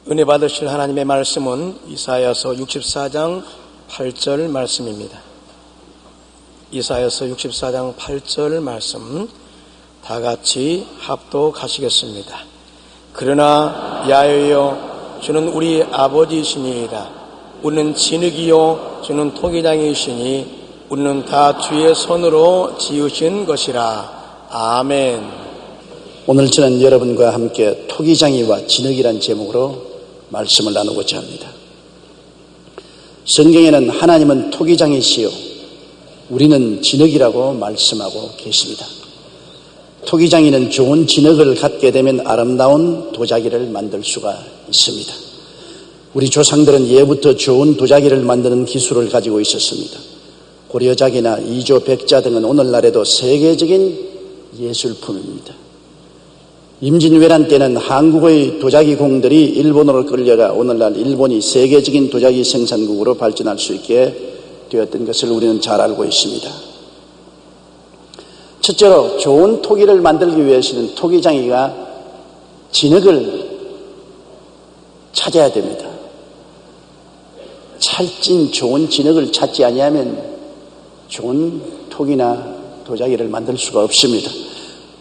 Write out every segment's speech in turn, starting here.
은혜 받으실 하나님의 말씀은 이사야서 64장 8절 말씀입니다. 이사야서 64장 8절 말씀 다 같이 합독하시겠습니다. 그러나 야훼여 주는 우리 아버지이시니이다. 우리는 진흙이요 주는 토기장이시니 우리는 다 주의 손으로 지으신 것이라. 아멘. 오늘 저는 여러분과 함께 토기장이와 진흙이란 제목으로 말씀을 나누고자 합니다. 성경에는 하나님은 토기장이시요 우리는 진흙이라고 말씀하고 계십니다. 토기장이는 좋은 진흙을 갖게 되면 아름다운 도자기를 만들 수가 있습니다. 우리 조상들은 예부터 좋은 도자기를 만드는 기술을 가지고 있었습니다. 고려작이나 이조, 백자 등은 오늘날에도 세계적인 예술품입니다. 임진왜란 때는 한국의 도자기 공들이 일본으로 끌려가 오늘날 일본이 세계적인 도자기 생산국으로 발전할 수 있게 되었던 것을 우리는 잘 알고 있습니다. 첫째로 좋은 토기를 만들기 위해서는 토기장이가 진흙을 찾아야 됩니다. 찰진 좋은 진흙을 찾지 아니하면 좋은 토기나 도자기를 만들 수가 없습니다.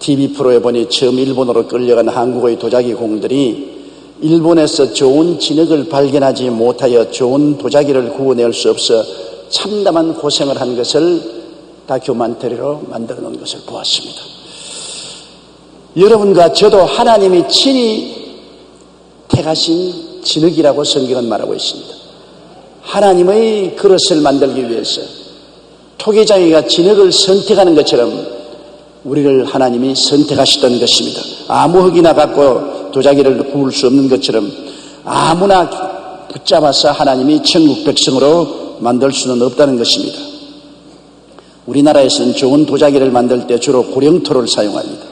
TV 프로에 보니 처음 일본으로 끌려간 한국의 도자기 공들이 일본에서 좋은 진흙을 발견하지 못하여 좋은 도자기를 구워낼 수 없어 참담한 고생을 한 것을 다큐멘터리로 만들어 놓은 것을 보았습니다. 여러분과 저도 하나님이 친히 택하신 진흙이라고 성경은 말하고 있습니다. 하나님의 그릇을 만들기 위해서 토기장이가 진흙을 선택하는 것처럼 우리를 하나님이 선택하셨던 것입니다. 아무 흙이나 갖고 도자기를 구울 수 없는 것처럼 아무나 붙잡아서 하나님이 천국 백성으로 만들 수는 없다는 것입니다. 우리나라에서는 좋은 도자기를 만들 때 주로 고령토를 사용합니다.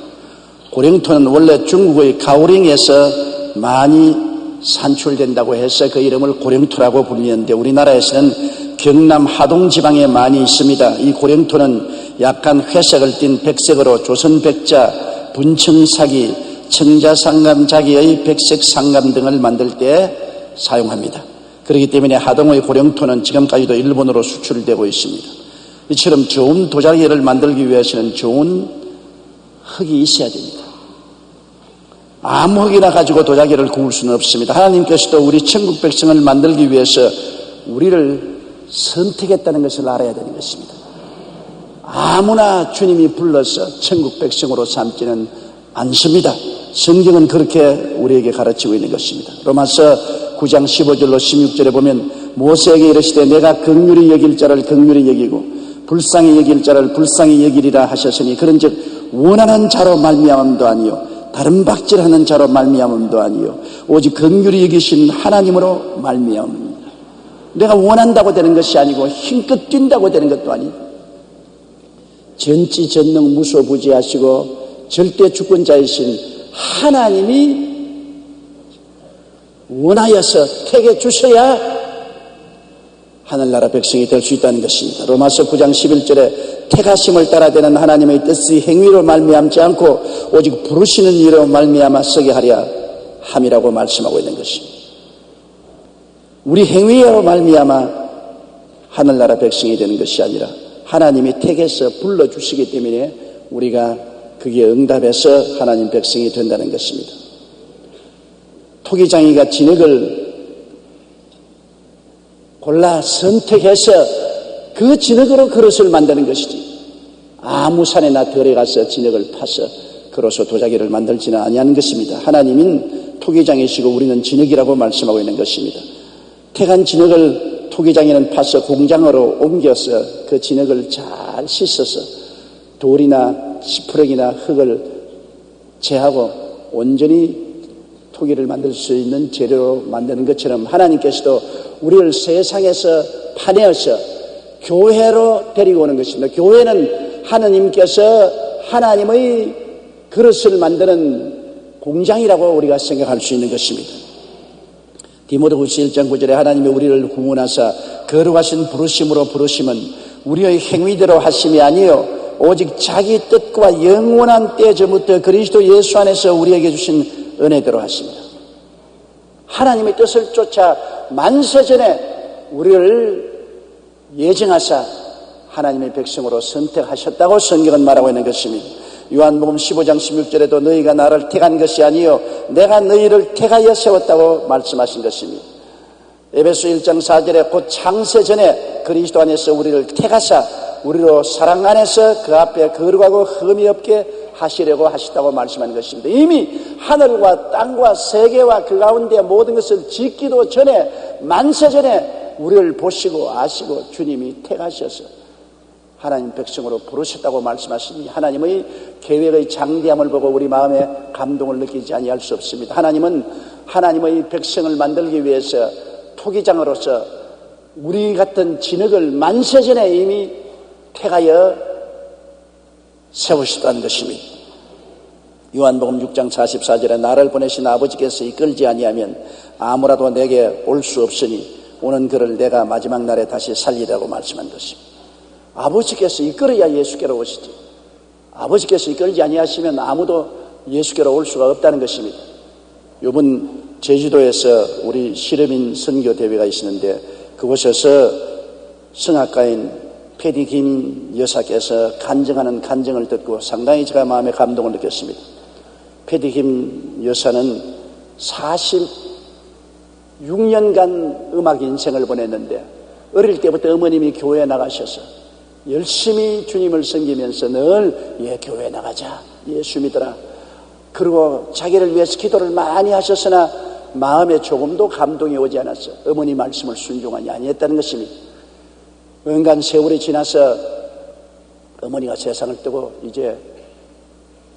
고령토는 원래 중국의 가오링에서 많이 산출된다고 해서 그 이름을 고령토라고 불리는데 우리나라에서는 경남 하동 지방에 많이 있습니다. 이 고령토는 약간 회색을 띤 백색으로 조선백자, 분청사기, 청자상감자기의 백색 상감 등을 만들 때 사용합니다. 그렇기 때문에 하동의 고령토는 지금까지도 일본으로 수출되고 있습니다. 이처럼 좋은 도자기를 만들기 위해서는 좋은 흙이 있어야 됩니다. 아무 흙이나 가지고 도자기를 구울 수는 없습니다. 하나님께서도 우리 천국 백성을 만들기 위해서 우리를 선택했다는 것을 알아야 되는 것입니다. 아무나 주님이 불러서 천국 백성으로 삼지는 않습니다. 성경은 그렇게 우리에게 가르치고 있는 것입니다. 로마서 9장 15절로 16절에 보면 모세에게 이르시되 내가 긍휼히 여길 자를 긍휼히 여기고 불쌍히 여길 자를 불쌍히 여기리라 하셨으니 그런즉 원하는 자로 말미암음도 아니요 다른 박질하는 자로 말미암음도 아니요 오직 긍휼히 여기신 하나님으로 말미암음입니다. 내가 원한다고 되는 것이 아니고 힘껏 뛴다고 되는 것도 아니고 전지전능 무소부지하시고 절대 주권자이신 하나님이 원하여서 택해 주셔야 하늘나라 백성이 될 수 있다는 것입니다. 로마서 9장 11절에 택하심을 따라 되는 하나님의 뜻이 행위로 말미암지 않고 오직 부르시는 이로 말미암아 서게 하려 함이라고 말씀하고 있는 것입니다. 우리 행위로 말미암아 하늘나라 백성이 되는 것이 아니라 하나님이 택해서 불러주시기 때문에 우리가 그게 응답해서 하나님 백성이 된다는 것입니다. 토기장이가 진흙을 골라 선택해서 그 진흙으로 그릇을 만드는 것이지 아무 산에나 들에 가서 진흙을 파서 그릇으로 도자기를 만들지는 아니하는 것입니다. 하나님은 토기장이시고 우리는 진흙이라고 말씀하고 있는 것입니다. 택한 진흙을 토기장이는 파서 공장으로 옮겨서 그 진흙을 잘 씻어서 돌이나 시프러기나 흙을 제하고 온전히 토기를 만들 수 있는 재료로 만드는 것처럼 하나님께서도 우리를 세상에서 파내어서 교회로 데리고 오는 것입니다. 교회는 하나님께서 하나님의 그릇을 만드는 공장이라고 우리가 생각할 수 있는 것입니다. 디모데후서 1장 9절에 하나님이 우리를 구원하사 거룩하신 부르심으로 부르심은 우리의 행위대로 하심이 아니요 오직 자기 뜻과 영원한 때 전부터 그리스도 예수 안에서 우리에게 주신 은혜대로 하십니다. 하나님의 뜻을 쫓아 만세전에 우리를 예정하사 하나님의 백성으로 선택하셨다고 성경은 말하고 있는 것입니다. 요한복음 15장 16절에도 너희가 나를 택한 것이 아니요 내가 너희를 택하여 세웠다고 말씀하신 것입니다. 에베소 1장 4절에 곧 창세전에 그리스도 안에서 우리를 택하사 우리로 사랑 안에서 그 앞에 거룩하고 흠이 없게 하시려고 하셨다고 말씀하는 것입니다. 이미 하늘과 땅과 세계와 그 가운데 모든 것을 짓기도 전에 만세전에 우리를 보시고 아시고 주님이 택하셔서 하나님 백성으로 부르셨다고 말씀하시니 하나님의 계획의 장대함을 보고 우리 마음에 감동을 느끼지 아니할 수 없습니다. 하나님은 하나님의 백성을 만들기 위해서 토기장으로서 우리 같은 진흙을 만세전에 이미 택하여 세우셨다는 것입니다. 요한복음 6장 44절에 나를 보내신 아버지께서 이끌지 아니하면 아무라도 내게 올 수 없으니 오는 그를 내가 마지막 날에 다시 살리라고 말씀한 것입니다. 아버지께서 이끌어야 예수께로 오시지. 아버지께서 이끌지 아니하시면 아무도 예수께로 올 수가 없다는 것입니다. 이번 제주도에서 우리 실음인 선교 대회가 있었는데 그곳에서 성악가인 패디 김 여사께서 간증하는 간증을 듣고 상당히 제가 마음에 감동을 느꼈습니다. 패디 김 여사는 46년간 음악 인생을 보냈는데 어릴 때부터 어머님이 교회에 나가셔서 열심히 주님을 섬기면서 늘 교회에 나가자, 예수 믿어라. 그리고 자기를 위해서 기도를 많이 하셨으나 마음에 조금도 감동이 오지 않았어. 어머니 말씀을 순종하지 아니했다는 것입니다. 은간 세월이 지나서 어머니가 세상을 뜨고 이제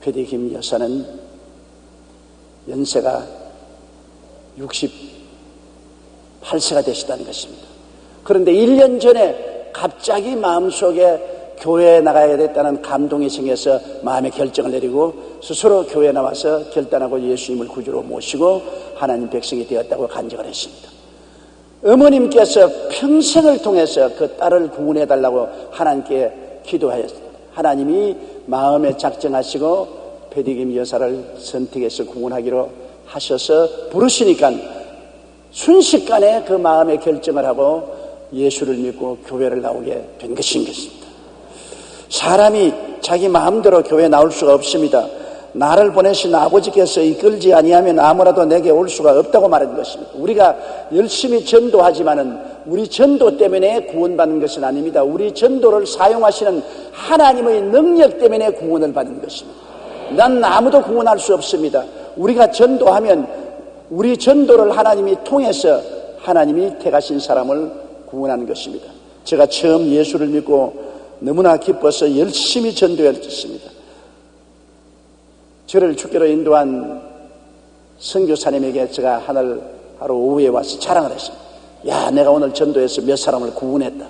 패디 김 여사는 연세가 68세가 되시다는 것입니다. 그런데 1년 전에 갑자기 마음속에 교회에 나가야 됐다는 감동이 생겨서 마음의 결정을 내리고 스스로 교회에 나와서 결단하고 예수님을 구주로 모시고 하나님 백성이 되었다고 간증을 했습니다. 어머님께서 평생을 통해서 그 딸을 구원해달라고 하나님께 기도하였습니다. 하나님이 마음에 작정하시고 패디김 여사를 선택해서 구원하기로 하셔서 부르시니까 순식간에 그 마음의 결정을 하고 예수를 믿고 교회를 나오게 된 것인 것입니다. 사람이 자기 마음대로 교회에 나올 수가 없습니다. 나를 보내신 아버지께서 이끌지 아니하면 아무라도 내게 올 수가 없다고 말한 것입니다. 우리가 열심히 전도하지만은 우리 전도 때문에 구원받는 것은 아닙니다. 우리 전도를 사용하시는 하나님의 능력 때문에 구원을 받는 것입니다. 난 아무도 구원할 수 없습니다. 우리가 전도하면 우리 전도를 하나님이 통해서 하나님이 택하신 사람을 구원하는 것입니다. 제가 처음 예수를 믿고 너무나 기뻐서 열심히 전도했습니다. 저를 주께로 인도한 선교사님에게 제가 하루 오후에 와서 자랑을 했습니다. 야, 내가 오늘 전도해서 몇 사람을 구원했다.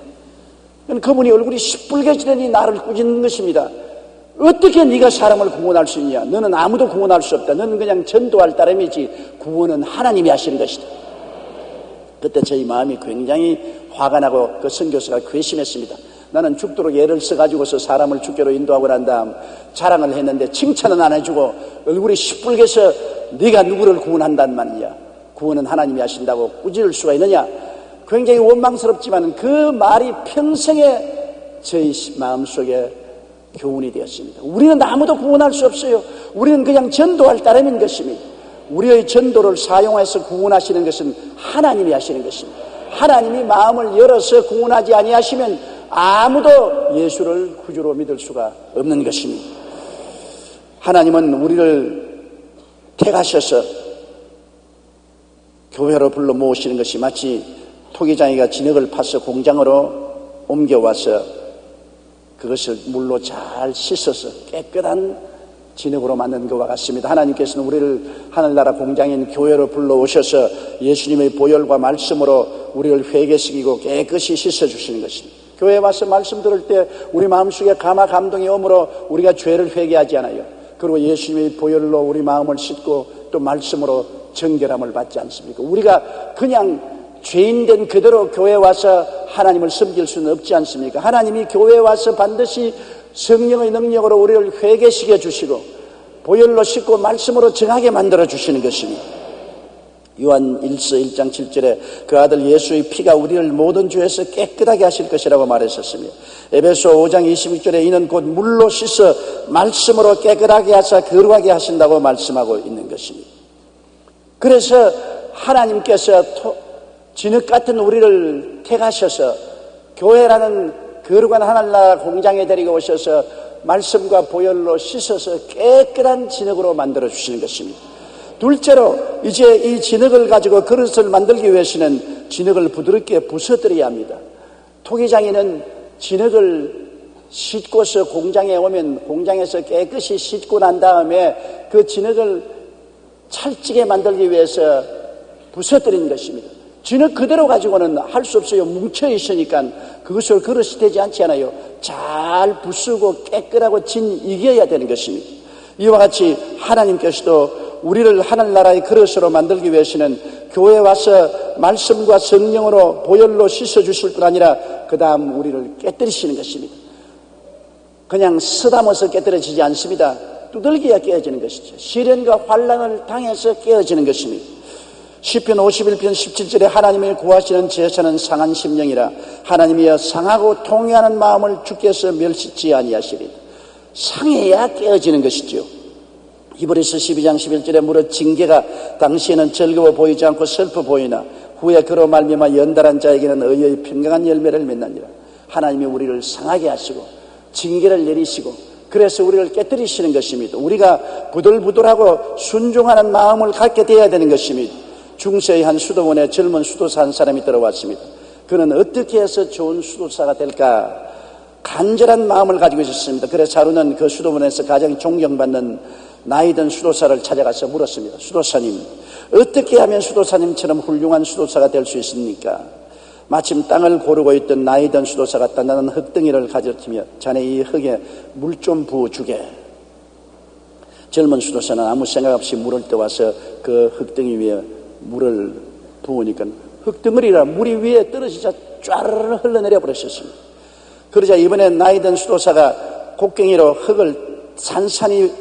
그분이 얼굴이 시뻘개지더니 나를 꾸짖는 것입니다. 어떻게 네가 사람을 구원할 수 있냐? 너는 아무도 구원할 수 없다. 너는 그냥 전도할 따름이지 구원은 하나님이 하시는 것이다. 그때 저희 마음이 굉장히 화가 나고 그 선교사가 괘씸했습니다. 나는 죽도록 애를 써가지고서 사람을 주께로 인도하고 난 다음 자랑을 했는데 칭찬은 안 해주고 얼굴이 시뻘개서 네가 누구를 구원한단 말이야. 구원은 하나님이 하신다고 꾸짖을 수가 있느냐. 굉장히 원망스럽지만 그 말이 평생에 저희 마음속에 교훈이 되었습니다. 우리는 아무도 구원할 수 없어요. 우리는 그냥 전도할 따름인 것입니다. 우리의 전도를 사용해서 구원하시는 것은 하나님이 하시는 것입니다. 하나님이 마음을 열어서 구원하지 아니하시면 아무도 예수를 구주로 믿을 수가 없는 것입니다. 하나님은 우리를 택하셔서 교회로 불러 모으시는 것이 마치 토기장이가 진흙을 파서 공장으로 옮겨와서 그것을 물로 잘 씻어서 깨끗한 진흙으로 만든 것과 같습니다. 하나님께서는 우리를 하늘나라 공장인 교회로 불러오셔서 예수님의 보혈과 말씀으로 우리를 회개시키고 깨끗이 씻어주시는 것입니다. 교회에 와서 말씀 들을 때 우리 마음속에 감동이 오므로 우리가 죄를 회개하지 않아요. 그리고 예수님의 보혈로 우리 마음을 씻고 또 말씀으로 정결함을 받지 않습니까? 우리가 그냥 죄인된 그대로 교회에 와서 하나님을 섬길 수는 없지 않습니까? 하나님이 교회에 와서 반드시 성령의 능력으로 우리를 회개시켜 주시고 보혈로 씻고 말씀으로 정하게 만들어 주시는 것입니다. 요한 1서 1장 7절에 그 아들 예수의 피가 우리를 모든 죄에서 깨끗하게 하실 것이라고 말했었으며, 에베소 5장 26절에 이는 곧 물로 씻어 말씀으로 깨끗하게 하사 거룩하게 하신다고 말씀하고 있는 것입니다. 그래서 하나님께서 진흙 같은 우리를 택하셔서 교회라는 거룩한 하늘나라 공장에 데리고 오셔서 말씀과 보혈로 씻어서 깨끗한 진흙으로 만들어 주시는 것입니다. 둘째로, 이제 이 진흙을 가지고 그릇을 만들기 위해서는 진흙을 부드럽게 부숴드려야 합니다. 토기장인은 진흙을 씻고서 공장에 오면 공장에서 깨끗이 씻고 난 다음에 그 진흙을 찰지게 만들기 위해서 부숴드리는 것입니다. 진흙 그대로 가지고는 할 수 없어요. 뭉쳐 있으니까 그것을 그릇이 되지 않지 않아요. 잘 부수고 깨끗하고 진 이겨야 되는 것입니다. 이와 같이 하나님께서도 우리를 하늘나라의 그릇으로 만들기 위해서는 교회에 와서 말씀과 성령으로 보혈로 씻어주실 뿐 아니라 그 다음 우리를 깨뜨리시는 것입니다. 그냥 쓰다머서 깨뜨려지지 않습니다. 두들기야 깨어지는 것이죠. 시련과 환난을 당해서 깨어지는 것입니다. 시편 51편 17절에 하나님의 구하시는 제사는 상한 심령이라 하나님이여 상하고 통회하는 마음을 주께서 멸시치 아니하시리라. 상해야 깨어지는 것이죠. 히브리서 12장 11절에 무릇 징계가 당시에는 즐거워 보이지 않고 슬퍼 보이나 후에 그로 말미암아 연달한 자에게는 의의 평강한 열매를 맺느니라. 하나님이 우리를 상하게 하시고 징계를 내리시고 그래서 우리를 깨뜨리시는 것입니다. 우리가 부들부들하고 순종하는 마음을 갖게 되어야 되는 것입니다. 중세의 한 수도원에 젊은 수도사 한 사람이 들어왔습니다. 그는 어떻게 해서 좋은 수도사가 될까 간절한 마음을 가지고 있었습니다. 그래서 하루는 그 수도원에서 가장 존경받는 나이든 수도사를 찾아가서 물었습니다. 수도사님, 어떻게 하면 수도사님처럼 훌륭한 수도사가 될 수 있습니까? 마침 땅을 고르고 있던 나이든 수도사가 단단한 흙덩이를 가져다며 자네 이 흙에 물 좀 부어주게. 젊은 수도사는 아무 생각 없이 물을 떠와서 그 흙덩이 위에 물을 부으니까 흙덩어리라 물이 위에 떨어지자 쫘르르 흘러내려 버렸습니다. 그러자 이번엔 나이든 수도사가 곡괭이로 흙을 산산히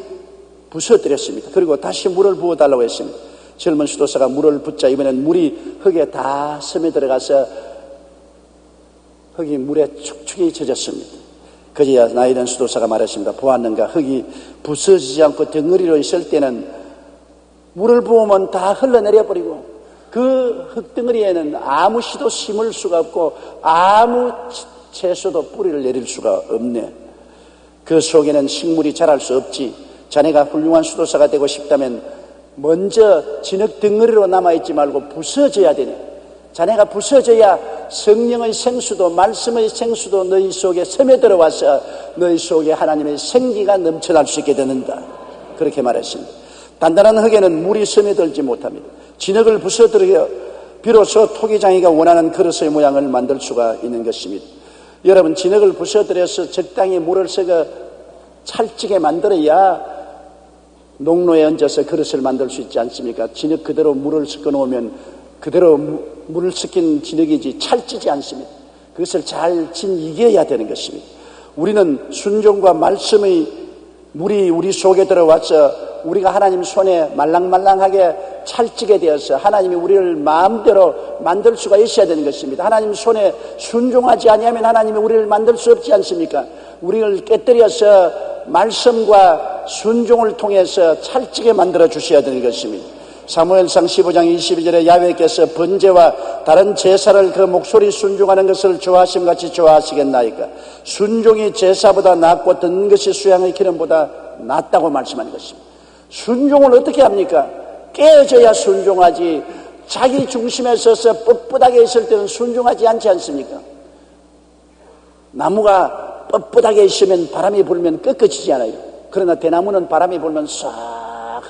부숴드렸습니다. 그리고 다시 물을 부어달라고 했습니다. 젊은 수도사가 물을 붓자 이번엔 물이 흙에 다 스며들어가서 흙이 물에 축축이 젖었습니다. 그제야 나이든 수도사가 말했습니다. 보았는가, 흙이 부서지지 않고 덩어리로 있을 때는 물을 부으면 다 흘러내려버리고 그 흙덩어리에는 아무 씨도 심을 수가 없고 아무 채소도 뿌리를 내릴 수가 없네. 그 속에는 식물이 자랄 수 없지. 자네가 훌륭한 수도사가 되고 싶다면 먼저 진흙 덩어리로 남아있지 말고 부서져야 되네. 자네가 부서져야 성령의 생수도 말씀의 생수도 너희 속에 스며들어와서 너희 속에 하나님의 생기가 넘쳐날 수 있게 되는다. 그렇게 말했습니다. 단단한 흙에는 물이 스며들지 못합니다. 진흙을 부서뜨려 비로소 토기장이가 원하는 그릇의 모양을 만들 수가 있는 것입니다. 여러분, 진흙을 부서뜨려서 적당히 물을 섞어 찰지게 만들어야 농로에 얹어서 그릇을 만들 수 있지 않습니까? 진흙 그대로 물을 섞어 놓으면 그대로 물을 섞인 진흙이지 찰지지 않습니다. 그것을 잘 이겨야 되는 것입니다. 우리는 순종과 말씀의 물이 우리 속에 들어와서 우리가 하나님 손에 말랑말랑하게 찰지게 되어서 하나님이 우리를 마음대로 만들 수가 있어야 되는 것입니다. 하나님 손에 순종하지 아니하면 하나님이 우리를 만들 수 없지 않습니까? 우리를 깨뜨려서 말씀과 순종을 통해서 찰지게 만들어 주셔야 되는 것입니다. 사무엘상 15장 22절에 야훼께서 번제와 다른 제사를 그 목소리 순종하는 것을 좋아하심 같이 좋아하시겠나이까. 순종이 제사보다 낫고 듣는 것이 수양의 기름보다 낫다고 말씀하는 것입니다. 순종을 어떻게 합니까? 깨어져야 순종하지. 자기 중심에 서서 뻣뻣하게 있을 때는 순종하지 않지 않습니까? 나무가 뻣뻣하게 있으면 바람이 불면 꺾어지지 않아요. 그러나 대나무는 바람이 불면 싹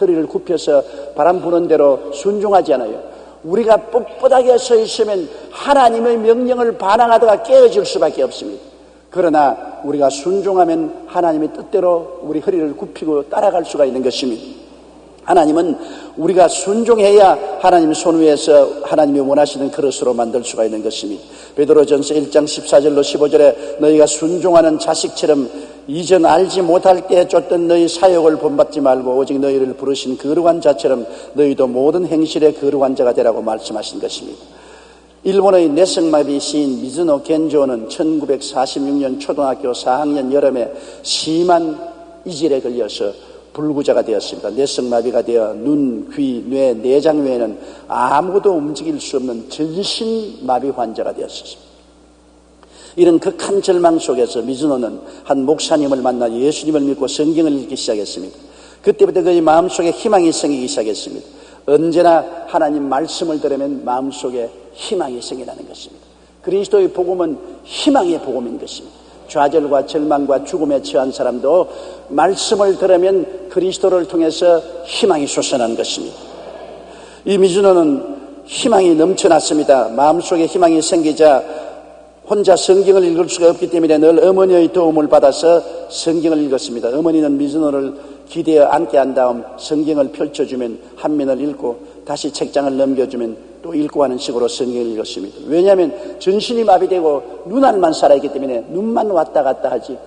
허리를 굽혀서 바람 부는 대로 순종하지 않아요. 우리가 뻣뻣하게 서 있으면 하나님의 명령을 반항하다가 깨어질 수밖에 없습니다. 그러나 우리가 순종하면 하나님의 뜻대로 우리 허리를 굽히고 따라갈 수가 있는 것입니다. 하나님은 우리가 순종해야 하나님 손 위에서 하나님이 원하시는 그릇으로 만들 수가 있는 것입니다. 베드로전서 1장 14절로 15절에 너희가 순종하는 자식처럼 이전 알지 못할 때 쫓던 너희 사역을 본받지 말고 오직 너희를 부르신 거룩한 자처럼 너희도 모든 행실에 거룩한 자가 되라고 말씀하신 것입니다. 일본의 내성마비 시인 미즈노 겐조는 1946년 초등학교 4학년 여름에 심한 이질에 걸려서 불구자가 되었습니다. 내성마비가 되어 눈, 귀, 뇌, 내장 외에는 아무도 움직일 수 없는 전신마비 환자가 되었습니다. 이런 극한 절망 속에서 미즈노는 한 목사님을 만나 예수님을 믿고 성경을 읽기 시작했습니다. 그때부터 그의 마음속에 희망이 생기기 시작했습니다. 언제나 하나님 말씀을 들으면 마음속에 희망이 생기라는 것입니다. 그리스도의 복음은 희망의 복음인 것입니다. 좌절과 절망과 죽음에 처한 사람도 말씀을 들으면 그리스도를 통해서 희망이 솟아나는 것입니다. 이 미즈노는 희망이 넘쳐났습니다. 마음속에 희망이 생기자 혼자 성경을 읽을 수가 없기 때문에 늘 어머니의 도움을 받아서 성경을 읽었습니다. 어머니는 미즈노를 기대어 앉게 한 다음 성경을 펼쳐주면 한 면을 읽고 다시 책장을 넘겨주면 또 읽고 하는 식으로 성경을 읽었습니다. 왜냐하면 전신이 마비되고 눈알만 살아있기 때문에 눈만 왔다 갔다 하지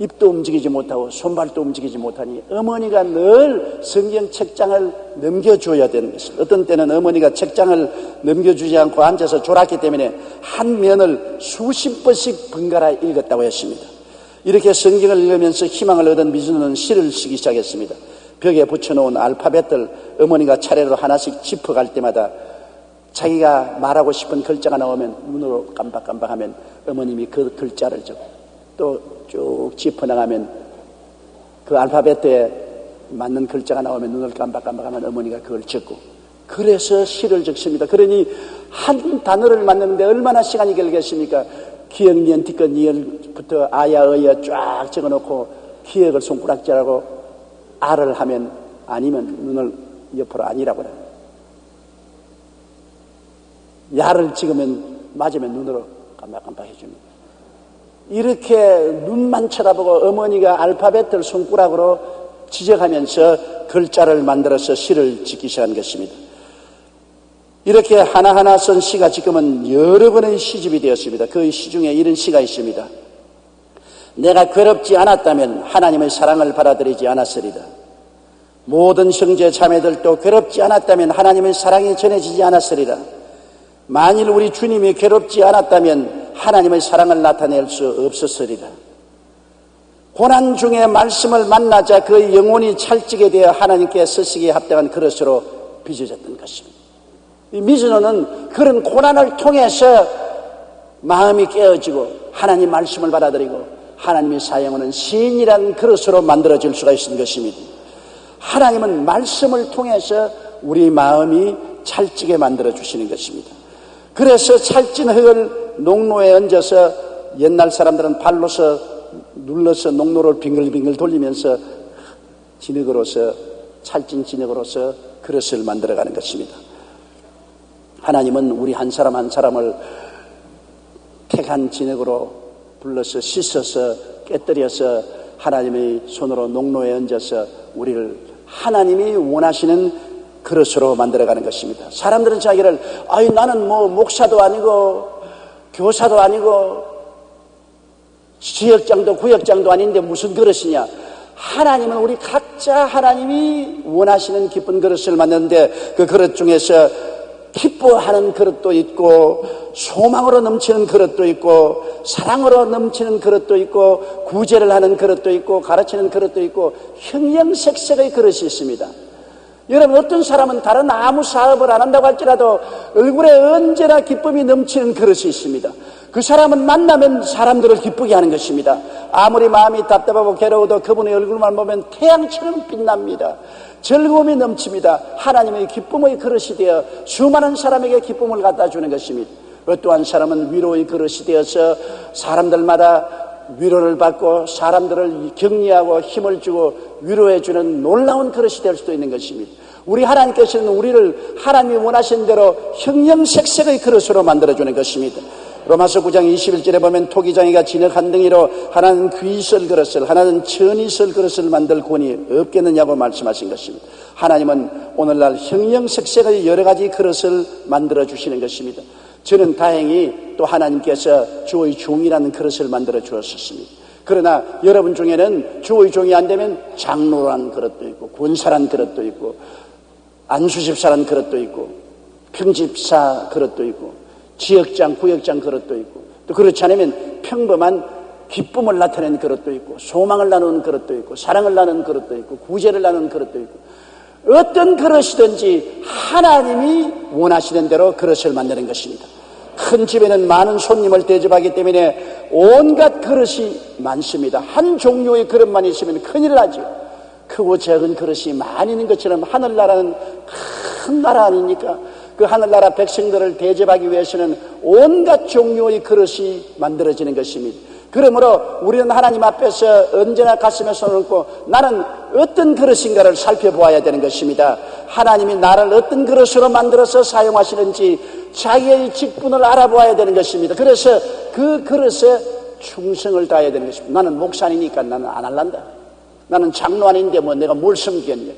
입도 움직이지 못하고 손발도 움직이지 못하니 어머니가 늘 성경 책장을 넘겨줘야 되는 것입니다. 어떤 때는 어머니가 책장을 넘겨주지 않고 앉아서 졸았기 때문에 한 면을 수십 번씩 번갈아 읽었다고 했습니다. 이렇게 성경을 읽으면서 희망을 얻은 미즈노는 시를 쓰기 시작했습니다. 벽에 붙여놓은 알파벳들 어머니가 차례로 하나씩 짚어갈 때마다 자기가 말하고 싶은 글자가 나오면 눈으로 깜박깜박하면 어머님이 그 글자를 적고 또 쭉 짚어나가면 그 알파벳에 맞는 글자가 나오면 눈을 깜박깜박하면 어머니가 그걸 적고 그래서 시를 적습니다. 그러니 한 단어를 만드는데 얼마나 시간이 걸리겠습니까? 기역, 니은, 티끌, 니을부터 아야, 어야 쫙 적어놓고 기역을 손가락질하고 아를 하면 아니면 눈을 옆으로 아니라고 해요. 야를 찍으면 맞으면 눈으로 깜박깜박 해줍니다. 이렇게 눈만 쳐다보고 어머니가 알파벳을 손가락으로 지적하면서 글자를 만들어서 시를 짓기 시작한 것입니다. 이렇게 하나하나 쓴 시가 지금은 여러 권의 시집이 되었습니다. 그 시 중에 이런 시가 있습니다. 내가 괴롭지 않았다면 하나님의 사랑을 받아들이지 않았으리다. 모든 형제 자매들도 괴롭지 않았다면 하나님의 사랑이 전해지지 않았으리라. 만일 우리 주님이 괴롭지 않았다면 하나님의 사랑을 나타낼 수 없었으리라. 고난 중에 말씀을 만나자 그의 영혼이 찰지게 되어 하나님께 쓰시기에 합당한 그릇으로 빚어졌던 것입니다. 이 미즈노는 그런 고난을 통해서 마음이 깨어지고 하나님 말씀을 받아들이고 하나님이 사용하는 시인이라는 그릇으로 만들어질 수가 있는 것입니다. 하나님은 말씀을 통해서 우리 마음이 찰지게 만들어주시는 것입니다. 그래서 찰진 흙을 농로에 얹어서 옛날 사람들은 발로서 눌러서 농로를 빙글빙글 돌리면서 진흙으로서 찰진 진흙으로서 그릇을 만들어가는 것입니다. 하나님은 우리 한 사람 한 사람을 택한 진흙으로 불러서 씻어서 깨뜨려서 하나님의 손으로 농로에 얹어서 우리를 하나님이 원하시는 그릇으로 만들어가는 것입니다. 사람들은 자기를 나는 뭐 목사도 아니고 교사도 아니고 지역장도 구역장도 아닌데 무슨 그릇이냐. 하나님은 우리 각자 하나님이 원하시는 기쁜 그릇을 만드는데 그 그릇 중에서 기뻐하는 그릇도 있고 소망으로 넘치는 그릇도 있고 사랑으로 넘치는 그릇도 있고 구제를 하는 그릇도 있고 가르치는 그릇도 있고 형형색색의 그릇이 있습니다. 여러분 어떤 사람은 다른 아무 사업을 안 한다고 할지라도 얼굴에 언제나 기쁨이 넘치는 그릇이 있습니다. 그 사람은 만나면 사람들을 기쁘게 하는 것입니다. 아무리 마음이 답답하고 괴로워도 그분의 얼굴만 보면 태양처럼 빛납니다. 즐거움이 넘칩니다. 하나님의 기쁨의 그릇이 되어 수많은 사람에게 기쁨을 갖다 주는 것입니다. 어떠한 사람은 위로의 그릇이 되어서 사람들마다 위로를 받고 사람들을 격려하고 힘을 주고 위로해 주는 놀라운 그릇이 될 수도 있는 것입니다. 우리 하나님께서는 우리를 하나님이 원하신 대로 형형색색의 그릇으로 만들어주는 것입니다. 로마서 9장 21절에 보면 토기장이가 진흙 한 덩이로 하나는 귀설 그릇을 하나는 천이설 그릇을 만들 권이 없겠느냐고 말씀하신 것입니다. 하나님은 오늘날 형형색색의 여러 가지 그릇을 만들어 주시는 것입니다. 저는 다행히 또 하나님께서 주의 종이라는 그릇을 만들어 주었습니다. 그러나 여러분 중에는 주의 종이 안 되면 장로란 그릇도 있고 권사란 그릇도 있고 안수집사란 그릇도 있고 평집사 그릇도 있고 지역장, 구역장 그릇도 있고 또 그렇지 않으면 평범한 기쁨을 나타내는 그릇도 있고 소망을 나누는 그릇도 있고 사랑을 나누는 그릇도 있고 구제를 나누는 그릇도 있고 어떤 그릇이든지 하나님이 원하시는 대로 그릇을 만드는 것입니다. 큰 집에는 많은 손님을 대접하기 때문에 온갖 그릇이 많습니다. 한 종류의 그릇만 있으면 큰일 나죠. 크고 작은 그릇이 많이 있는 것처럼 하늘나라는 큰 나라 아닙니까? 그 하늘나라 백성들을 대접하기 위해서는 온갖 종류의 그릇이 만들어지는 것입니다. 그러므로 우리는 하나님 앞에서 언제나 가슴에 손을 얹고 나는 어떤 그릇인가를 살펴보아야 되는 것입니다. 하나님이 나를 어떤 그릇으로 만들어서 사용하시는지 자기의 직분을 알아보아야 되는 것입니다. 그래서 그 그릇에 충성을 다해야 되는 것입니다. 나는 목사니까 나는 안 할란다. 나는 장로 아닌데 뭐 내가 뭘 섬기겠냐.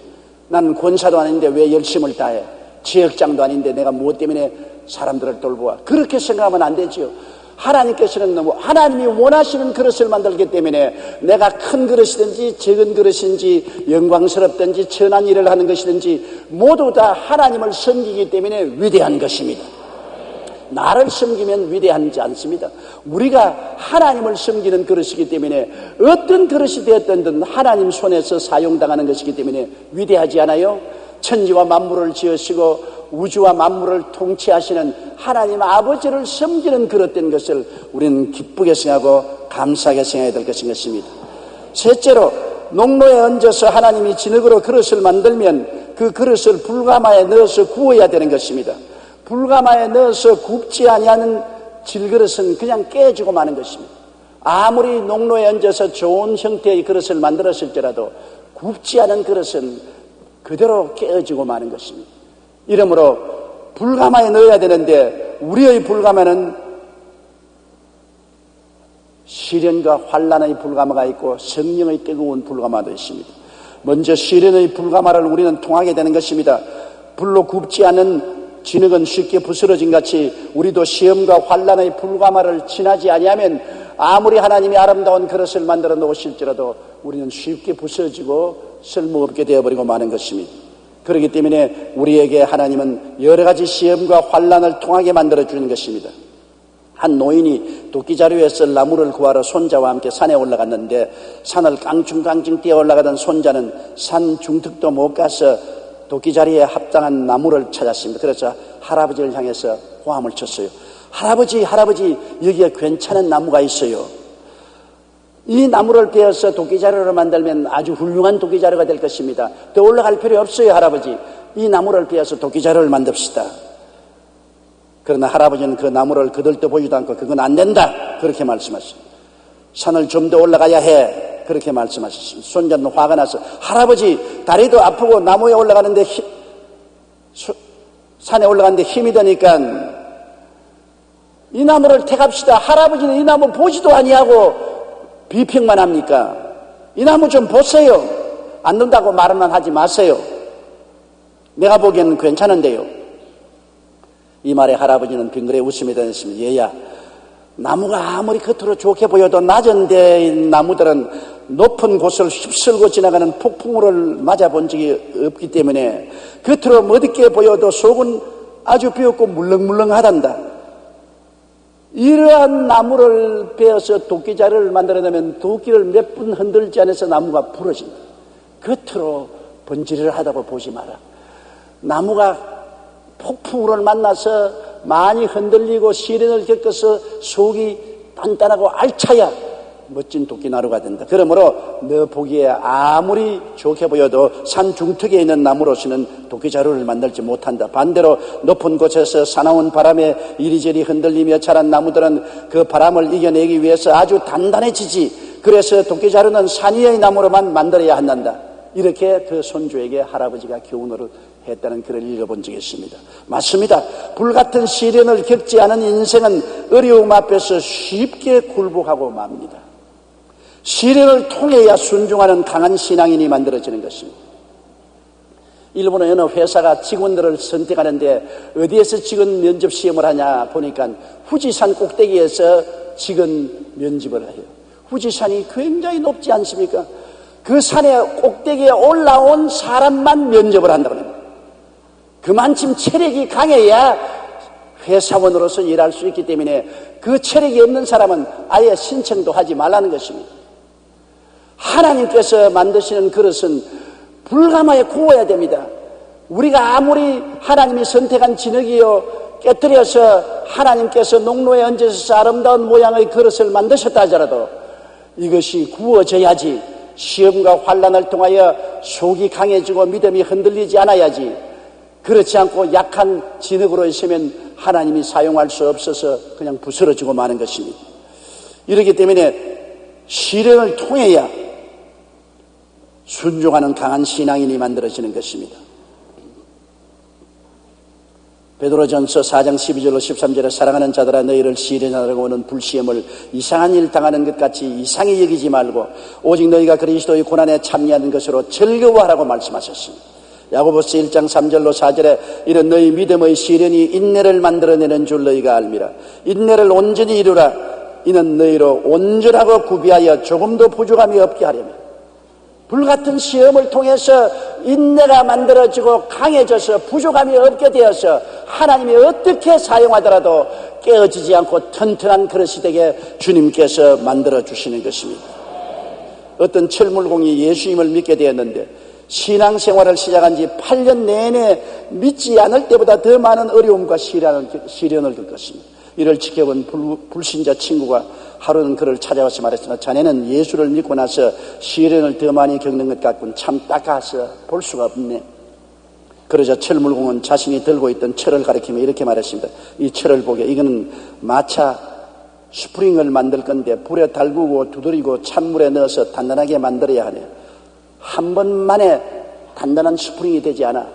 나는 권사도 아닌데 왜 열심을 다해. 지역장도 아닌데 내가 무엇 때문에 사람들을 돌보아. 그렇게 생각하면 안 되죠. 하나님께서는 하나님이 원하시는 그릇을 만들기 때문에 내가 큰 그릇이든지 적은 그릇인지 영광스럽든지 천한 일을 하는 것이든지 모두 다 하나님을 섬기기 때문에 위대한 것입니다. 나를 섬기면 위대하지 않습니다. 우리가 하나님을 섬기는 그릇이기 때문에 어떤 그릇이 되었든 하나님 손에서 사용당하는 것이기 때문에 위대하지 않아요? 천지와 만물을 지으시고 우주와 만물을 통치하시는 하나님 아버지를 섬기는 그릇된 것을 우리는 기쁘게 생각하고 감사하게 생각해야 될 것인 것입니다. 셋째로 농로에 얹어서 하나님이 진흙으로 그릇을 만들면 그 그릇을 불가마에 넣어서 구워야 되는 것입니다. 불가마에 넣어서 굽지 아니하는 질그릇은 그냥 깨지고 마는 것입니다. 아무리 농로에 얹어서 좋은 형태의 그릇을 만들었을지라도 굽지 않은 그릇은 그대로 깨어지고 마는 것입니다. 이러므로 불가마에 넣어야 되는데 우리의 불가마는 시련과 환난의 불가마가 있고 성령의 뜨거운 불가마도 있습니다. 먼저 시련의 불가마를 우리는 통하게 되는 것입니다. 불로 굽지 않은 진흙은 쉽게 부스러진 같이 우리도 시험과 환난의 불가마를 지나지 아니하면 아무리 하나님이 아름다운 그릇을 만들어 놓으실지라도 우리는 쉽게 부서지고 쓸모없게 되어버리고 마는 것입니다. 그렇기 때문에 우리에게 하나님은 여러 가지 시험과 환난을 통하게 만들어주는 것입니다. 한 노인이 도끼자루에서 나무를 구하러 손자와 함께 산에 올라갔는데 산을 깡충깡충 뛰어 올라가던 손자는 산 중턱도 못 가서 도끼자루에 합당한 나무를 찾았습니다. 그래서 할아버지를 향해서 호함을 쳤어요. 할아버지, 여기에 괜찮은 나무가 있어요. 이 나무를 베어서 도끼자루로 만들면 아주 훌륭한 도끼자루가 될 것입니다. 더 올라갈 필요 없어요, 할아버지. 이 나무를 베어서 도끼자루를 만듭시다. 그러나 할아버지는 그 나무를 거들떠 보지도 않고 그건 안 된다, 그렇게 말씀하셨어요. 산을 좀 더 올라가야 해, 그렇게 말씀하셨습니다. 손자는 화가 나서 할아버지 다리도 아프고 나무에 올라가는데 산에 올라가는데 힘이 드니까 이 나무를 택합시다. 할아버지는 이 나무 보지도 아니하고 비평만 합니까? 이 나무 좀 보세요. 안 된다고 말만 하지 마세요. 내가 보기에는 괜찮은데요. 이 말에 할아버지는 빙그레 웃음이 던졌습니다. 얘야, 나무가 아무리 겉으로 좋게 보여도 낮은 데의 나무들은 높은 곳을 휩쓸고 지나가는 폭풍우를 맞아본 적이 없기 때문에 겉으로 멋있게 보여도 속은 아주 비었고 물렁물렁하단다. 이러한 나무를 베어서 도끼자루를 만들어내면 도끼를 몇 분 흔들지 않아서 나무가 부러진다. 겉으로 번지를 하다고 보지 마라. 나무가 폭풍우를 만나서 많이 흔들리고 시련을 겪어서 속이 단단하고 알차야 멋진 도끼나루가 된다. 그러므로 너 보기에 아무리 좋게 보여도 산 중턱에 있는 나무로서는 도끼자루를 만들지 못한다. 반대로 높은 곳에서 사나운 바람에 이리저리 흔들리며 자란 나무들은 그 바람을 이겨내기 위해서 아주 단단해지지. 그래서 도끼자루는 산 위의 나무로만 만들어야 한단다. 이렇게 그 손주에게 할아버지가 교훈을 했다는 글을 읽어본 적이 있습니다. 맞습니다. 불같은 시련을 겪지 않은 인생은 어려움 앞에서 쉽게 굴복하고 맙니다. 시련을 통해야 순종하는 강한 신앙인이 만들어지는 것입니다. 일본의 어느 회사가 직원들을 선택하는데 어디에서 직원 면접 시험을 하냐 보니까 후지산 꼭대기에서 직원 면접을 해요. 후지산이 굉장히 높지 않습니까? 그 산의 꼭대기에 올라온 사람만 면접을 한다고 합니다. 그만큼 체력이 강해야 회사원으로서 일할 수 있기 때문에 그 체력이 없는 사람은 아예 신청도 하지 말라는 것입니다. 하나님께서 만드시는 그릇은 불가마에 구워야 됩니다. 우리가 아무리 하나님이 선택한 진흙이요 깨뜨려서 하나님께서 농로에 얹으셔서 아름다운 모양의 그릇을 만드셨다 하더라도 이것이 구워져야지, 시험과 환난을 통하여 속이 강해지고 믿음이 흔들리지 않아야지, 그렇지 않고 약한 진흙으로 있으면 하나님이 사용할 수 없어서 그냥 부스러지고 마는 것입니다. 이렇기 때문에 시련을 통해야 순종하는 강한 신앙인이 만들어지는 것입니다. 베드로전서 4장 12절로 13절에 사랑하는 자들아 너희를 시련하려고 오는 불시험을 이상한 일 당하는 것 같이 이상히 여기지 말고 오직 너희가 그리스도의 고난에 참여하는 것으로 즐거워하라고 말씀하셨습니다. 야고보서 1장 3절로 4절에 이런 너희 믿음의 시련이 인내를 만들어내는 줄 너희가 알미라. 인내를 온전히 이루라. 이는 너희로 온전하고 구비하여 조금도 부족함이 없게 하려면 불같은 시험을 통해서 인내가 만들어지고 강해져서 부족함이 없게 되어서 하나님이 어떻게 사용하더라도 깨어지지 않고 튼튼한 그릇이 되게 주님께서 만들어주시는 것입니다. 어떤 철물공이 예수님을 믿게 되었는데 신앙생활을 시작한 지 8년 내내 믿지 않을 때보다 더 많은 어려움과 시련을 겪었습니다. 이를 지켜본 불신자 친구가 하루는 그를 찾아와서 말했으나 자네는 예수를 믿고 나서 시련을 더 많이 겪는 것 같군. 참 따가워서 볼 수가 없네. 그러자 철물공은 자신이 들고 있던 철을 가리키며 이렇게 말했습니다. 이 철을 보게, 이거는 마차 스프링을 만들 건데 불에 달구고 두드리고 찬물에 넣어서 단단하게 만들어야 하네. 한 번만에 단단한 스프링이 되지 않아.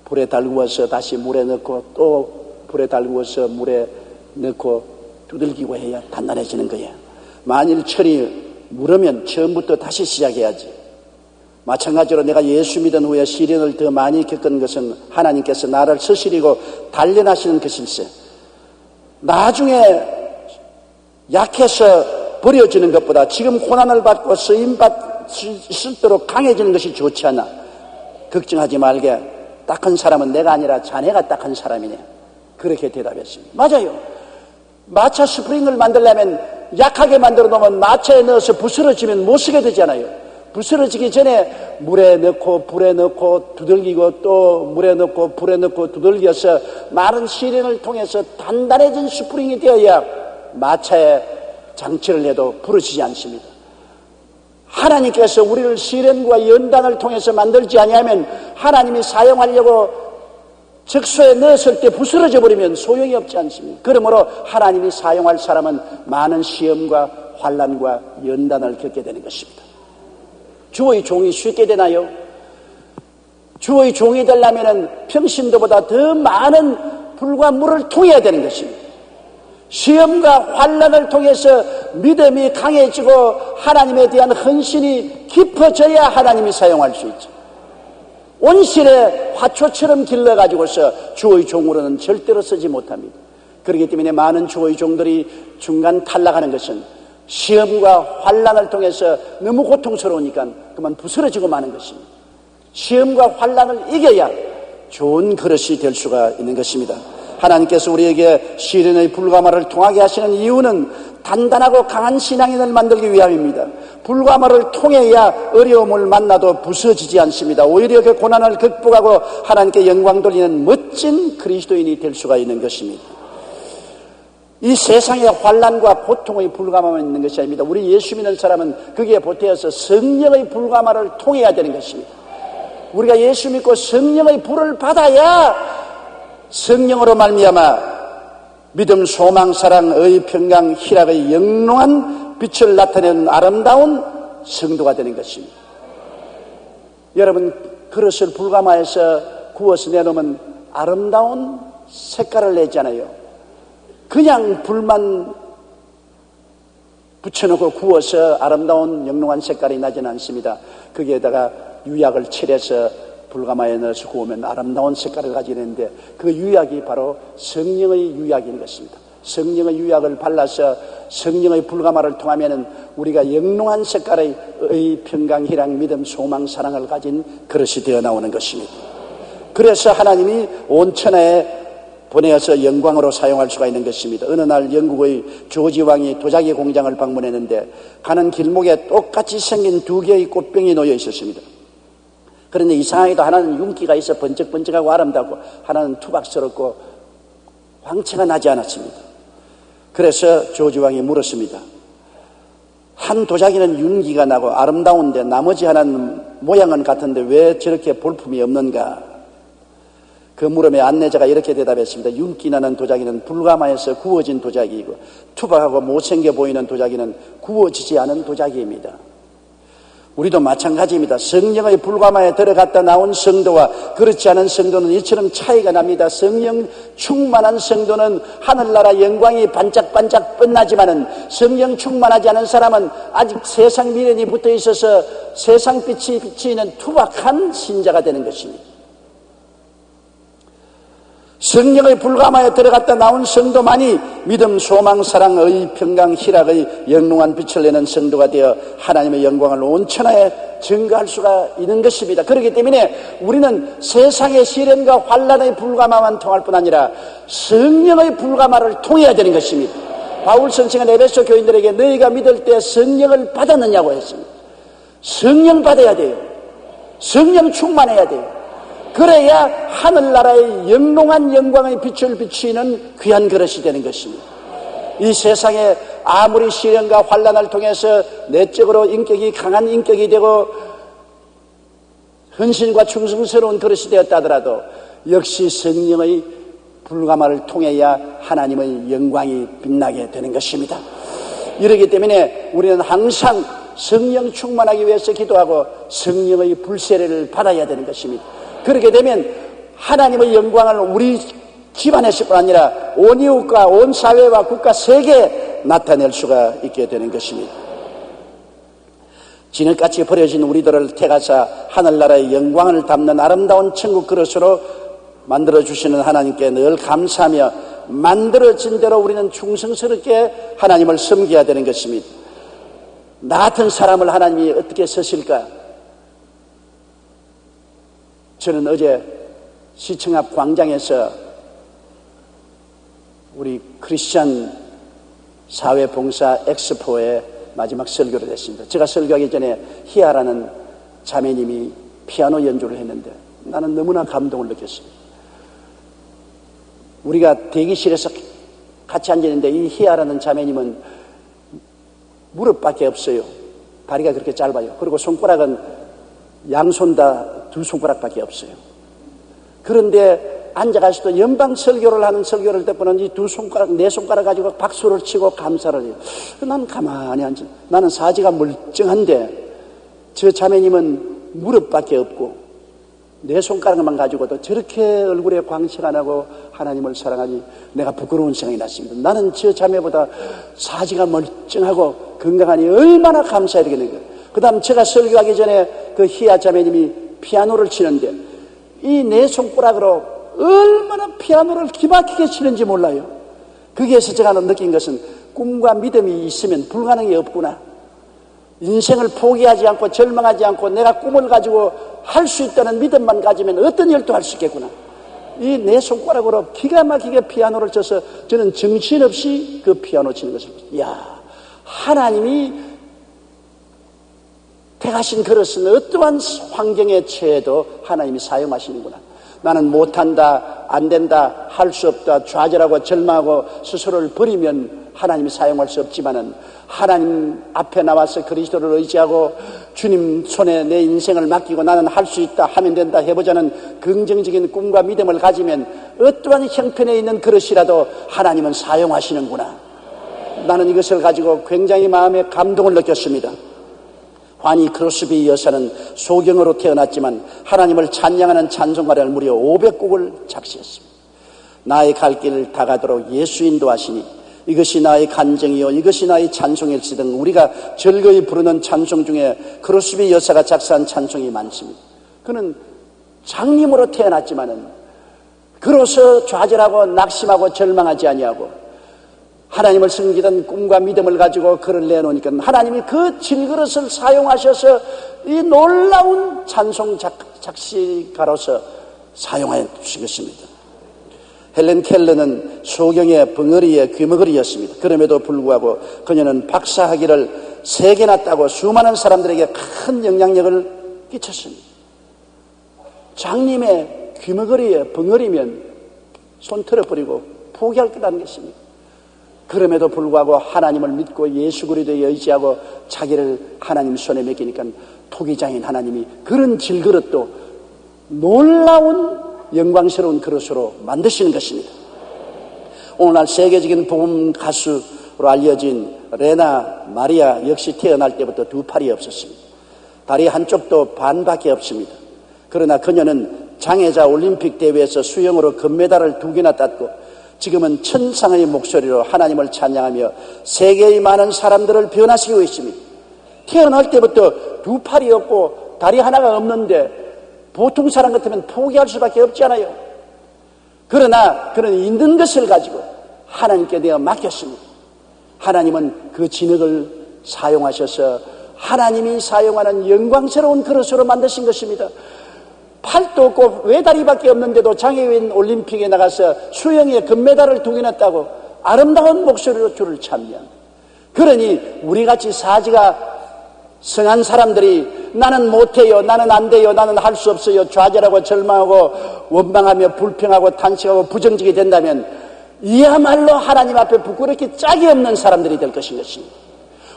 불에 달구어서 다시 물에 넣고 또 불에 달구어서 물에 넣고 두들기고 해야 단단해지는 거예요. 만일 철이 무르면 처음부터 다시 시작해야지. 마찬가지로 내가 예수 믿은 후에 시련을 더 많이 겪은 것은 하나님께서 나를 서시리고 단련하시는 것일세. 나중에 약해서 버려지는 것보다 지금 고난을 받고 쓰임받을 수 있도록 강해지는 것이 좋지 않아. 걱정하지 말게. 딱한 사람은 내가 아니라 자네가 딱한 사람이네. 그렇게 대답했습니다. 맞아요. 마차 스프링을 만들려면 약하게 만들어 놓으면 마차에 넣어서 부스러지면 못 쓰게 되잖아요. 부스러지기 전에 물에 넣고 불에 넣고 두들기고 또 물에 넣고 불에 넣고 두들겨서 많은 시련을 통해서 단단해진 스프링이 되어야 마차에 장치를 해도 부러지지 않습니다. 하나님께서 우리를 시련과 연단을 통해서 만들지 아니하면 하나님이 사용하려고 적소에 넣었을 때 부스러져 버리면 소용이 없지 않습니까? 그러므로 하나님이 사용할 사람은 많은 시험과 환난과 연단을 겪게 되는 것입니다. 주의 종이 쉽게 되나요? 주의 종이 되려면 평신도보다 더 많은 불과 물을 통해야 되는 것입니다. 시험과 환난을 통해서 믿음이 강해지고 하나님에 대한 헌신이 깊어져야 하나님이 사용할 수 있죠. 온실에 화초처럼 길러가지고서 주의 종으로는 절대로 쓰지 못합니다. 그렇기 때문에 많은 주의 종들이 중간 탈락하는 것은 시험과 환난을 통해서 너무 고통스러우니까 그만 부스러지고 마는 것입니다. 시험과 환난을 이겨야 좋은 그릇이 될 수가 있는 것입니다. 하나님께서 우리에게 시련의 불가마를 통하게 하시는 이유는 단단하고 강한 신앙인을 만들기 위함입니다. 불가마를 통해야 어려움을 만나도 부서지지 않습니다. 오히려 그 고난을 극복하고 하나님께 영광 돌리는 멋진 그리스도인이 될 수가 있는 것입니다. 이 세상의 환난과 고통의 불가마만 있는 것이 아닙니다. 우리 예수 믿는 사람은 거기에 보태어서 성령의 불가마를 통해야 되는 것입니다. 우리가 예수 믿고 성령의 불을 받아야 성령으로 말미암아 믿음, 소망, 사랑, 의, 평강, 희락의 영롱한 빛을 나타내는 아름다운 성도가 되는 것입니다. 여러분, 그릇을 불가마에서 구워서 내놓으면 아름다운 색깔을 내잖아요. 그냥 불만 붙여놓고 구워서 아름다운 영롱한 색깔이 나지는 않습니다. 거기에다가 유약을 칠해서 불가마에 넣어서 구우면 아름다운 색깔을 가지게 되는데, 그 유약이 바로 성령의 유약인 것입니다. 성령의 유약을 발라서 성령의 불가마를 통하면 우리가 영롱한 색깔의 의, 평강, 희락, 믿음, 소망, 사랑을 가진 그릇이 되어 나오는 것입니다. 그래서 하나님이 온 천하에 보내어서 영광으로 사용할 수가 있는 것입니다. 어느 날 영국의 조지 왕이 도자기 공장을 방문했는데 가는 길목에 똑같이 생긴 두 개의 꽃병이 놓여 있었습니다. 그런데 이상하게도 하나는 윤기가 있어 번쩍번쩍하고 아름답고 하나는 투박스럽고 황채가 나지 않았습니다. 그래서 조지 왕이 물었습니다. 한 도자기는 윤기가 나고 아름다운데 나머지 하나는 모양은 같은데 왜 저렇게 볼품이 없는가? 그 물음에 안내자가 이렇게 대답했습니다. 윤기 나는 도자기는 불가마에서 구워진 도자기이고 투박하고 못생겨 보이는 도자기는 구워지지 않은 도자기입니다. 우리도 마찬가지입니다. 성령의 불가마에 들어갔다 나온 성도와 그렇지 않은 성도는 이처럼 차이가 납니다. 성령 충만한 성도는 하늘나라 영광이 반짝반짝 뻔나지만은 성령 충만하지 않은 사람은 아직 세상 미련이 붙어 있어서 세상 빛이 비치는 투박한 신자가 되는 것입니다. 성령의 불가마에 들어갔다 나온 성도만이 믿음, 소망, 사랑의 평강, 희락의 영롱한 빛을 내는 성도가 되어 하나님의 영광을 온 천하에 증거할 수가 있는 것입니다. 그렇기 때문에 우리는 세상의 시련과 환난의 불가마만 통할 뿐 아니라 성령의 불가마를 통해야 되는 것입니다. 바울 선생은 에베소 교인들에게 너희가 믿을 때 성령을 받았느냐고 했습니다. 성령 받아야 돼요. 성령 충만해야 돼요. 그래야 하늘나라의 영롱한 영광의 빛을 비추는 귀한 그릇이 되는 것입니다. 이 세상에 아무리 시련과 환난을 통해서 내적으로 인격이 강한 인격이 되고 헌신과 충성스러운 그릇이 되었다 하더라도 역시 성령의 불가마를 통해야 하나님의 영광이 빛나게 되는 것입니다. 이러기 때문에 우리는 항상 성령 충만하기 위해서 기도하고 성령의 불세례를 받아야 되는 것입니다. 그렇게 되면 하나님의 영광을 우리 집안에서뿐 아니라 온 이웃과 온 사회와 국가 세계에 나타낼 수가 있게 되는 것입니다. 진흙같이 버려진 우리들을 택하사 하늘나라의 영광을 담는 아름다운 천국 그릇으로 만들어주시는 하나님께 늘 감사하며 만들어진 대로 우리는 충성스럽게 하나님을 섬겨야 되는 것입니다. 나 같은 사람을 하나님이 어떻게 쓰실까? 저는 어제 시청 앞 광장에서 우리 크리스천 사회봉사 엑스포의 마지막 설교를 했습니다. 제가 설교하기 전에 희아라는 자매님이 피아노 연주를 했는데 나는 너무나 감동을 느꼈습니다. 우리가 대기실에서 같이 앉았는데 이 희아라는 자매님은 무릎밖에 없어요. 다리가 그렇게 짧아요. 그리고 손가락은 양손 다 두 손가락밖에 없어요. 그런데 앉아가지고 연방 설교를 하는 설교를 듣고는 이 두 손가락, 네 손가락 가지고 박수를 치고 감사를 해요. 난 가만히 앉아. 나는 사지가 멀쩡한데 저 자매님은 무릎밖에 없고 네 손가락만 가지고도 저렇게 얼굴에 광채가 나고 하나님을 사랑하니 내가 부끄러운 생각이 났습니다. 나는 저 자매보다 사지가 멀쩡하고 건강하니 얼마나 감사해야 되겠는가. 그 다음 제가 설교하기 전에 그 희아 자매님이 피아노를 치는데 이 네 손가락으로 얼마나 피아노를 기막히게 치는지 몰라요. 거기에서 제가 느낀 것은 꿈과 믿음이 있으면 불가능이 없구나. 인생을 포기하지 않고 절망하지 않고 내가 꿈을 가지고 할 수 있다는 믿음만 가지면 어떤 일도 할 수 있겠구나. 이 네 손가락으로 기가 막히게 피아노를 쳐서 저는 정신없이 그 피아노 치는 것을 봤어요. 이야, 하나님이 택하신 그릇은 어떠한 환경에 처해도 하나님이 사용하시는구나. 나는 못한다, 안 된다, 할 수 없다, 좌절하고 절망하고 스스로를 버리면 하나님이 사용할 수 없지만은 하나님 앞에 나와서 그리스도를 의지하고 주님 손에 내 인생을 맡기고 나는 할 수 있다, 하면 된다 해보자는 긍정적인 꿈과 믿음을 가지면 어떠한 형편에 있는 그릇이라도 하나님은 사용하시는구나. 나는 이것을 가지고 굉장히 마음에 감동을 느꼈습니다. 파니 크로스비 여사는 소경으로 태어났지만 하나님을 찬양하는 찬송가를 무려 500곡을 작시했습니다. 나의 갈 길을 다 가도록 예수 인도하시니 이것이 나의 간증이요 이것이 나의 찬송일시 등 우리가 즐거이 부르는 찬송 중에 크로스비 여사가 작사한 찬송이 많습니다. 그는 장님으로 태어났지만은 그로서 좌절하고 낙심하고 절망하지 아니하고 하나님을 섬기던 꿈과 믿음을 가지고 글을 내놓으니까 하나님이 그 질그릇을 사용하셔서 이 놀라운 찬송 작시가로서 사용하여 주시겠습니다. 헬렌 켈러는 소경의 벙어리의 귀머거리였습니다. 그럼에도 불구하고 그녀는 박사학위를 3개나 따고 수많은 사람들에게 큰 영향력을 끼쳤습니다. 장님의 귀머거리에 벙어리면 손 털어버리고 포기할 거라는 것입니다. 그럼에도 불구하고 하나님을 믿고 예수 그리스도에 의지하고 자기를 하나님 손에 맡기니까 토기장인 하나님이 그런 질그릇도 놀라운 영광스러운 그릇으로 만드시는 것입니다. 오늘날 세계적인 복음 가수로 알려진 레나 마리아 역시 태어날 때부터 2팔이 없었습니다. 다리 한쪽도 반밖에 없습니다. 그러나 그녀는 장애자 올림픽 대회에서 수영으로 금메달을 2개나 땄고 지금은 천상의 목소리로 하나님을 찬양하며 세계의 많은 사람들을 변화시키고 있습니다. 태어날 때부터 2팔이 없고 다리 하나가 없는데 보통 사람 같으면 포기할 수밖에 없잖아요. 그러나 그는 있는 것을 가지고 하나님께 내어 맡겼습니다. 하나님은 그 진흙을 사용하셔서 하나님이 사용하는 영광스러운 그릇으로 만드신 것입니다. 팔도 없고 외다리밖에 없는데도 장애인 올림픽에 나가서 수영에 금메달을 2개나 따고 아름다운 목소리로 주를 찬미합니다. 그러니 우리같이 사지가 성한 사람들이 나는 못해요, 나는 안 돼요, 나는 할 수 없어요, 좌절하고 절망하고 원망하며 불평하고 탄식하고 부정직이 된다면 이야말로 하나님 앞에 부끄럽게 짝이 없는 사람들이 될 것인 것입니다.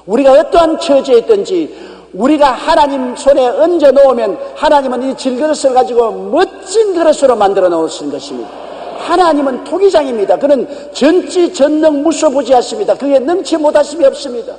우리가 어떠한 처지에 있든지 우리가 하나님 손에 얹어 놓으면 하나님은 이 질그릇을 가지고 멋진 그릇으로 만들어 놓으시는 것입니다. 하나님은 토기장입니다. 그는 전지전능 무소부지하십니다. 그게 능치 못하심이 없습니다.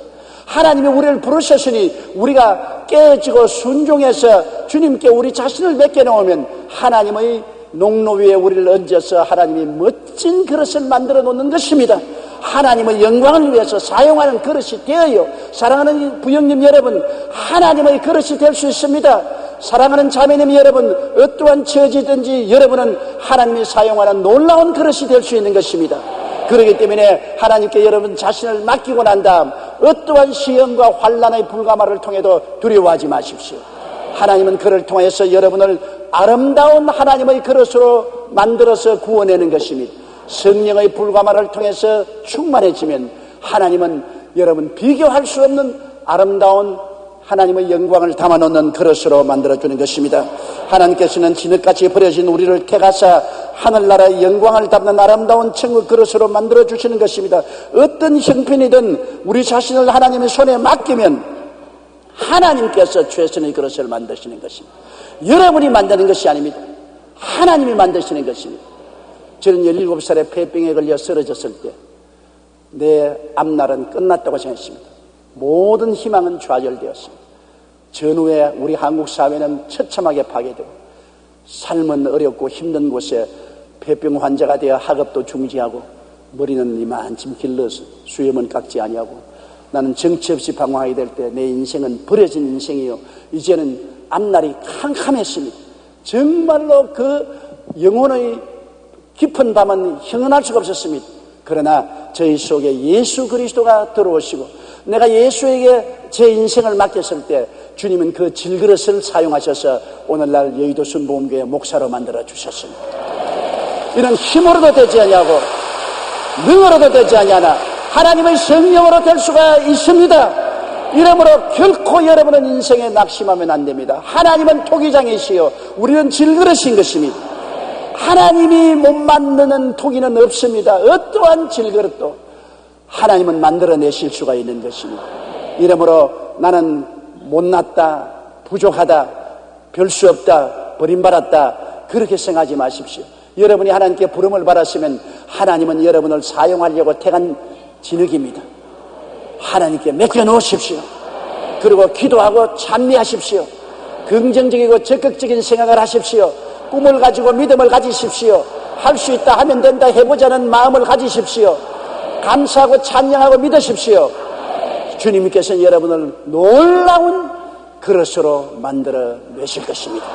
하나님이 우리를 부르셨으니 우리가 깨어지고 순종해서 주님께 우리 자신을 맡겨놓으면 하나님의 농로 위에 우리를 얹어서 하나님이 멋진 그릇을 만들어 놓는 것입니다. 하나님의 영광을 위해서 사용하는 그릇이 되어요. 사랑하는 부형님 여러분, 하나님의 그릇이 될 수 있습니다. 사랑하는 자매님 여러분, 어떠한 처지든지 여러분은 하나님이 사용하는 놀라운 그릇이 될 수 있는 것입니다. 그렇기 때문에 하나님께 여러분 자신을 맡기고 난 다음 어떠한 시험과 환난의 불가마를 통해도 두려워하지 마십시오. 하나님은 그를 통해서 여러분을 아름다운 하나님의 그릇으로 만들어서 구원내는 것입니다. 성령의 불가마를 통해서 충만해지면 하나님은 여러분 비교할 수 없는 아름다운 하나님의 영광을 담아놓는 그릇으로 만들어주는 것입니다. 하나님께서는 진흙같이 버려진 우리를 택하사 하늘나라의 영광을 담는 아름다운 천국 그릇으로 만들어주시는 것입니다. 어떤 형편이든 우리 자신을 하나님의 손에 맡기면 하나님께서 최선의 그릇을 만드시는 것입니다. 여러분이 만드는 것이 아닙니다. 하나님이 만드시는 것입니다. 저는 17살에 폐병에 걸려 쓰러졌을 때 내 앞날은 끝났다고 생각했습니다. 모든 희망은 좌절되었습니다. 전후에 우리 한국 사회는 처참하게 파괴되고 삶은 어렵고 힘든 곳에 폐병 환자가 되어 학업도 중지하고 머리는 이만큼 길러서 수염은 깎지 아니하고 나는 정치 없이 방황하게 될 때 내 인생은 버려진 인생이요 이제는 앞날이 캄캄했습니다. 정말로 그 영혼의 깊은 밤은 형언할 수가 없었습니다. 그러나 저희 속에 예수 그리스도가 들어오시고 내가 예수에게 제 인생을 맡겼을 때 주님은 그 질그릇을 사용하셔서 오늘날 여의도 순복음교회 목사로 만들어 주셨습니다. 이런 힘으로도 되지 아니하고 능으로도 되지 아니하나 하나님의 성령으로 될 수가 있습니다. 이러므로 결코 여러분은 인생에 낙심하면 안 됩니다. 하나님은 토기장이시요 우리는 질그릇인 것입니다. 하나님이 못 만드는 토기는 없습니다. 어떠한 질그릇도 하나님은 만들어내실 수가 있는 것입니다. 이러므로 나는 못났다, 부족하다, 별 수 없다, 버림받았다 그렇게 생각하지 마십시오. 여러분이 하나님께 부름을 받았으면 하나님은 여러분을 사용하려고 택한 진흙입니다. 하나님께 맡겨놓으십시오. 그리고 기도하고 찬미하십시오. 긍정적이고 적극적인 생각을 하십시오. 꿈을 가지고 믿음을 가지십시오. 할 수 있다 하면 된다 해보자는 마음을 가지십시오. 감사하고 찬양하고 믿으십시오. 주님께서는 여러분을 놀라운 그릇으로 만들어 내실 것입니다.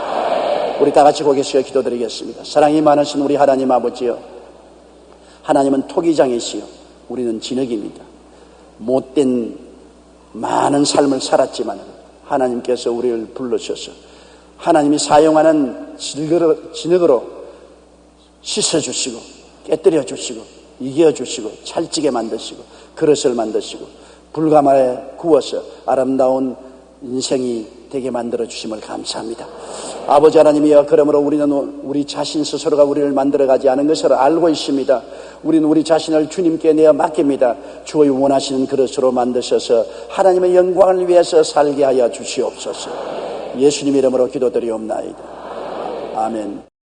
우리 다 같이 고개 숙여 기도드리겠습니다. 사랑이 많으신 우리 하나님 아버지여, 하나님은 토기장이시여 우리는 진흙입니다. 못된 많은 삶을 살았지만 하나님께서 우리를 부르셔서 하나님이 사용하는 진흙으로 씻어주시고 깨뜨려주시고 이겨주시고 찰지게 만드시고 그릇을 만드시고 불가마에 구워서 아름다운 인생이 되게 만들어주심을 감사합니다. 아버지 하나님이여, 그러므로 우리는 우리 자신 스스로가 우리를 만들어가지 않은 것을 알고 있습니다. 우리는 우리 자신을 주님께 내어 맡깁니다. 주의 원하시는 그릇으로 만드셔서 하나님의 영광을 위해서 살게 하여 주시옵소서. 예수님 이름으로 기도드리옵나이다. 아멘.